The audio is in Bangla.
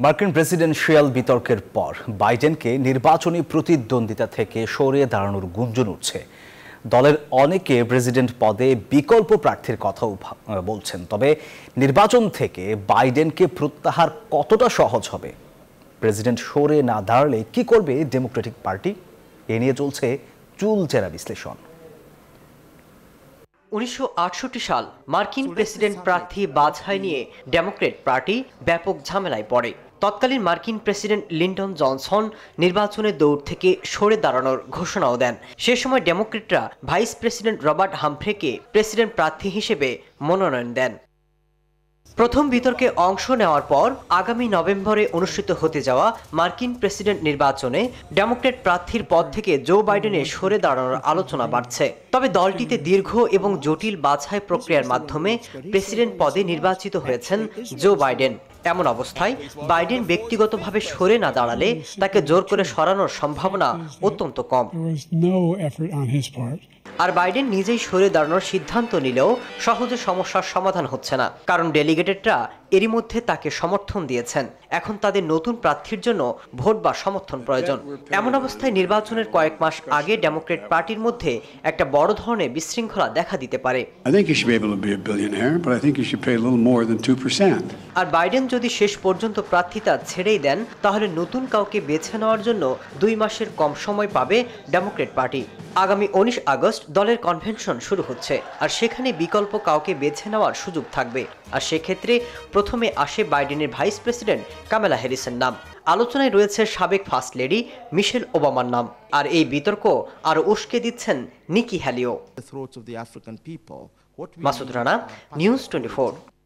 মার্কিন প্রেসিডেন্সিয়াল বিতর্কের পর বাইডেনকে নির্বাচনী প্রতিদ্বন্দ্বিতা থেকে সরিয়ে দাঁড়ানোর গুঞ্জন উঠছে। দলের অনেকে প্রেসিডেন্ট পদে বিকল্প প্রার্থীর কথাও বলছেন। তবে নির্বাচন থেকে বাইডেনকে প্রত্যাহার কতটা সহজ হবে? প্রেসিডেন্ট সরে না দাঁড়ালে কি করবে ডেমোক্রেটিক পার্টি? এ নিয়ে চলছে চুলচেরা বিশ্লেষণ। 1968 সাল মার্কিন প্রেসিডেন্ট প্রার্থী বাছাই নিয়ে ডেমোক্রেট পার্টি ব্যাপক ঝামেলায় পড়ে। তৎকালীন মার্কিন প্রেসিডেন্ট লিন্ডন জনসন নির্বাচনের দৌড় থেকে সরে দাঁড়ানোর ঘোষণাও দেন। সে সময় ডেমোক্রেটরা ভাইস প্রেসিডেন্ট রবার্ট হামফ্রেকে প্রেসিডেন্ট প্রার্থী হিসেবে মনোনয়ন দেন। প্রথম বিতর্কে অংশ নেওয়ার পর আগামী নভেম্বরে অনুষ্ঠিত হতে যাওয়া মার্কিন প্রেসিডেন্ট নির্বাচনে ডেমোক্রেট প্রার্থীর পদ থেকে জো বাইডেনের সরে দাঁড়ানোর আলোচনা বাড়ছে। তবে দলটিতে দীর্ঘ এবং জটিল বাছাই প্রক্রিয়ার মাধ্যমে প্রেসিডেন্ট পদে নির্বাচিত হয়েছেন জো বাইডেন। এমন অবস্থায় বাইডেন ব্যক্তিগতভাবে সরে না দাঁড়ালে তাকে জোর করে সরানোর সম্ভাবনা অত্যন্ত কম। আর বাইডেন নিজেই সরে দাঁড়ানোর সিদ্ধান্ত নিলেও সহজে সমস্যার সমাধান হচ্ছে না, কারণ ডেলিগেটেডরা এরই মধ্যে তাকে সমর্থন দিয়েছেন। এখন তাদের নতুন প্রার্থীর জন্য ভোট বা সমর্থন প্রয়োজন। এমন অবস্থায় নির্বাচনের কয়েক মাস আগে ডেমোক্রেট পার্টির মধ্যে একটা বড় ধরনের বিশৃঙ্খলা দেখা দিতে পারে। আর বাইডেন যদি শেষ পর্যন্ত প্রার্থিতা ছেড়েই দেন, তাহলে নতুন কাউকে বেছে নেওয়ার জন্য 2 মাসের কম সময় পাবে ডেমোক্রেট পার্টি। আগামী 19 আগস্ট দলের কনভেনশন শুরু হচ্ছে, আর সেখানে বিকল্প কাউকে বেছে নেওয়ার সুযোগ থাকবে। আর সেক্ষেত্রে প্রথমে আসে বাইডেনের ভাইস প্রেসিডেন্ট কামালা হ্যারিসের নাম। আলোচনায় রয়েছে সাবেক ফার্স্ট লেডি মিশেল ওবামার নাম। আর এই বিতর্ক আরো উস্কে দিচ্ছেন নিকি হ্যালিও। মাসুদ রানা, নিউজ 24।